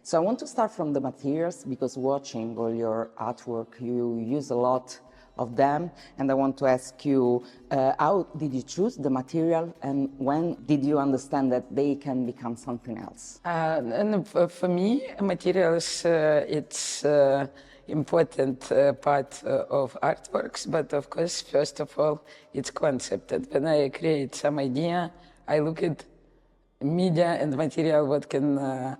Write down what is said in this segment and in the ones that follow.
So I want to start from the materials, because watching all your artwork, you use a lot of them, and I want to ask you, how did you choose the material, and when did you understand that they can become something else? And for me, materials, it's important part of artworks, but of course, first of all, it's concept. And when I create some idea, I look at media and material, what can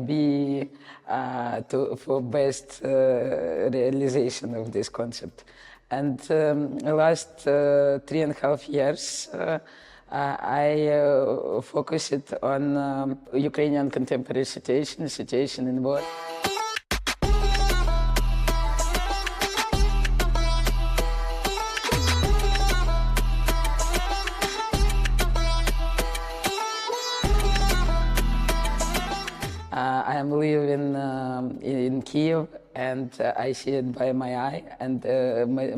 be for best realization of this concept. And last 3.5 years, I focused on Ukrainian contemporary situation in war. I am living in Kiev, and I see it by my eye, and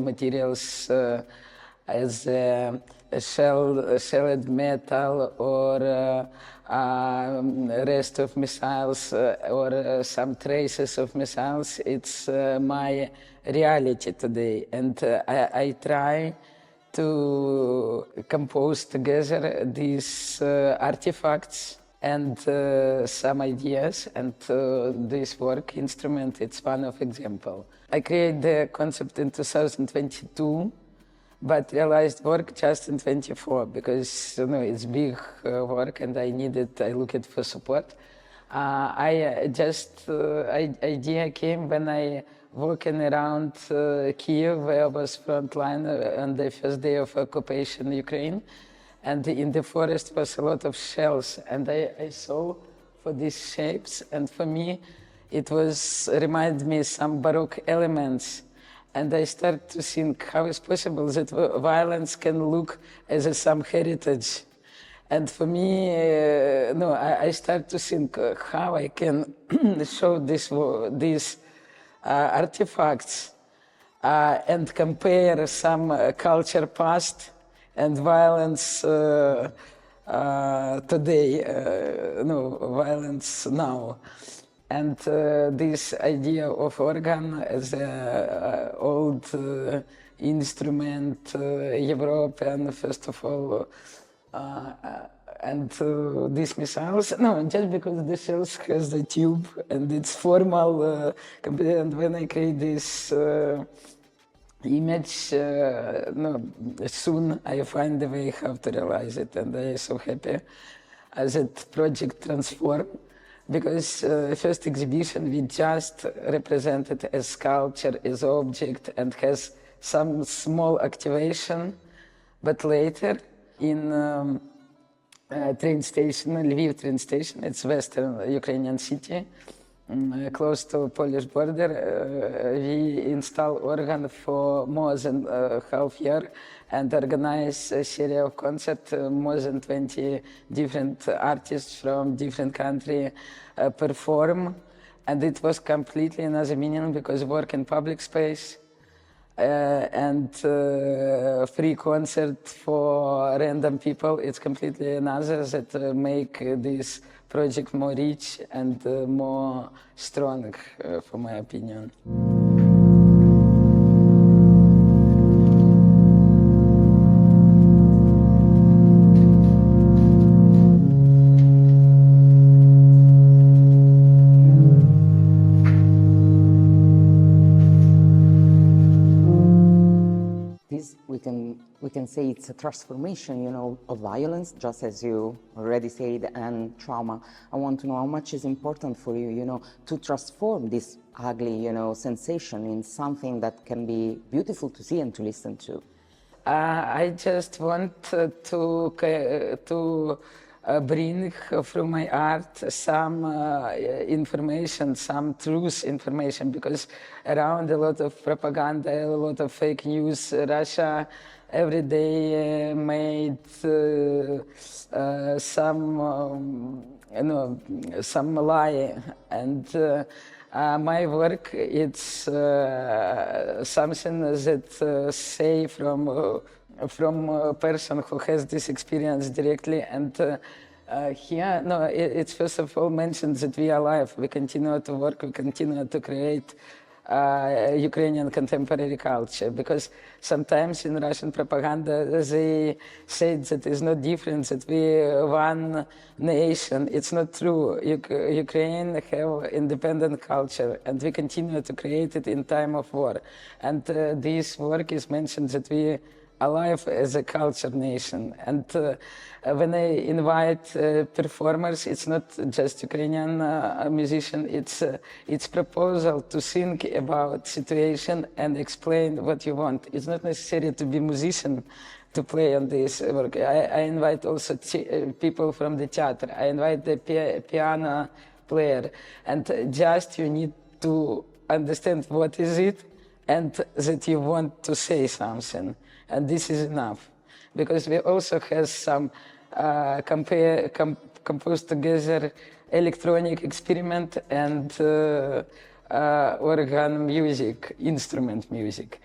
materials as shelled metal or rest of missiles or some traces of missiles. It's my reality today, and I try to compose together these artifacts and some ideas, and this work instrument, it's one of example. I created the concept in 2022, but realized work just in 24, because it's big work and I looked for support. Idea came when I walking around Kiev, where I was frontline on the first day of occupation Ukraine. And in the forest was a lot of shells, and I saw for these shapes, and for me it was reminded me some Baroque elements, and I started to think how is possible that violence can look as some heritage. And for me, I started to think how I can show these artifacts and compare some culture past and violence today, violence now. And this idea of organ as an old instrument, European, first of all, and these missiles, just because the shells has the tube and it's formal, and when I create this image, soon I find the way how to realize it, and I am so happy that project transform, because first exhibition we just represented as sculpture, as object, and has some small activation, but later in train station, Lviv train station, it's western Ukrainian city, close to Polish border, we install organ for more than half year and organize a series of concerts. More than 20 different artists from different countries perform, and it was completely another meaning, because work in public space and free concert for random people, it's completely another that make this project more rich and more strong, for my opinion. We can say it's a transformation, of violence, just as you already said, and trauma. I want to know how much is important for you, to transform this ugly, sensation in something that can be beautiful to see and to listen to. I just want to bring through my art some information, some truth information, because around a lot of propaganda, a lot of fake news, Russia every day made some lie, and my work, it's something that say from a person who has this experience directly, and Here, no, it's first of all mentioned that we are alive. We continue to work, we continue to create Ukrainian contemporary culture, because sometimes in Russian propaganda they say that it's not different, that we one nation. It's not true. Ukraine have independent culture, and we continue to create it in time of war. And this work is mentioned that we alive as a culture nation. And when I invite performers, it's not just Ukrainian musician, it's proposal to think about situation and explain what you want. It's not necessary to be musician to play on this work. I invite also people from the theater. I invite the piano player. And just you need to understand what is it and that you want to say something. And this is enough, because we also have some composed together electronic experiment and organ music, instrument music,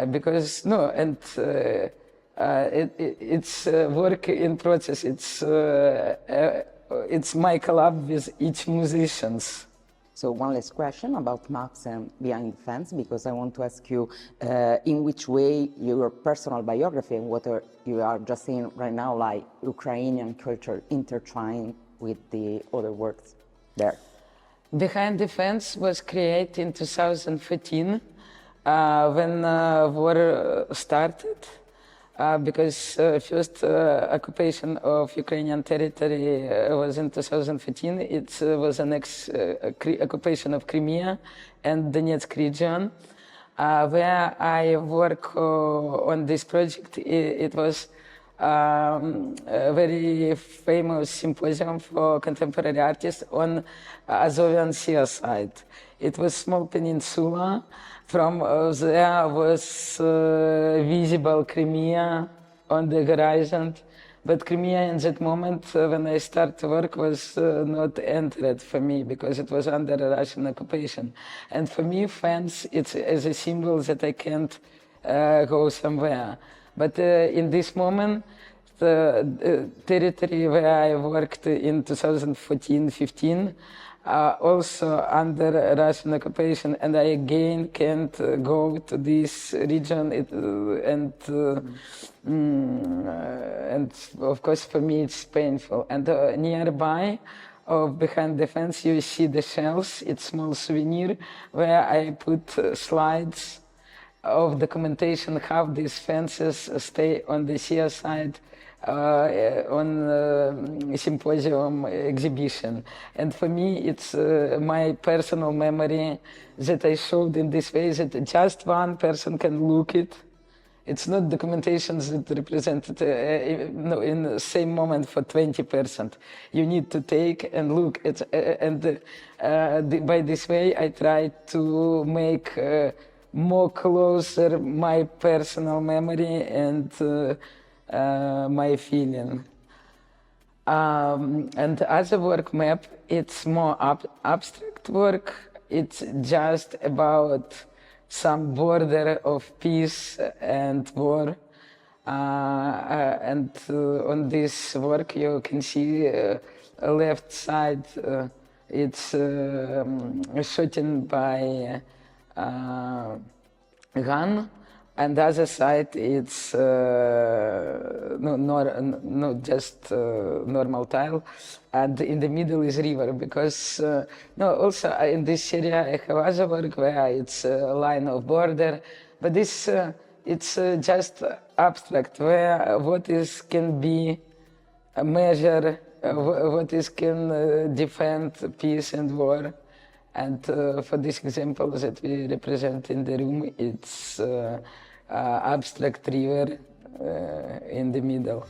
because no, and it's work in process. It's my collab with each musicians. So one last question about maps and behind the fence, because I want to ask you in which way your personal biography and what you are just saying right now, like Ukrainian culture intertwined with the other works there. Behind the Fence was created in 2014 when war started. Because first occupation of Ukrainian territory was in 2015. It was an occupation of Crimea and Donetsk region, where I work on this project. It was a very famous symposium for contemporary artists on Azovian Sea side. It was small peninsula. From there was visible Crimea on the horizon, but Crimea in that moment when I started work was not entered for me, because it was under Russian occupation. And for me, fence, it's as a symbol that I can't go somewhere. But in this moment, the territory where I worked in 2014-15, also under Russian occupation, and I again can't go to this region. And of course for me it's painful. And nearby, behind the fence, you see the shelves. It's small souvenir where I put slides of documentation how these fences stay on the sea side. On symposium exhibition. And for me, it's my personal memory that I showed in this way, that just one person can look it. It's not documentations that represented in the same moment for 20%. You need to take and look at, by this way, I try to make more closer my personal memory and my feeling. And other work, map, it's more abstract work. It's just about some border of peace and war. And on this work you can see left side, it's shot by gun. And the other side, it's just normal tile, and in the middle is river. Because also in this area I have other work where it's a line of border, but this it's just abstract, where what is can be a measure, what is can defend peace and war. And for this example that we represent in the room, it's abstract river in the middle.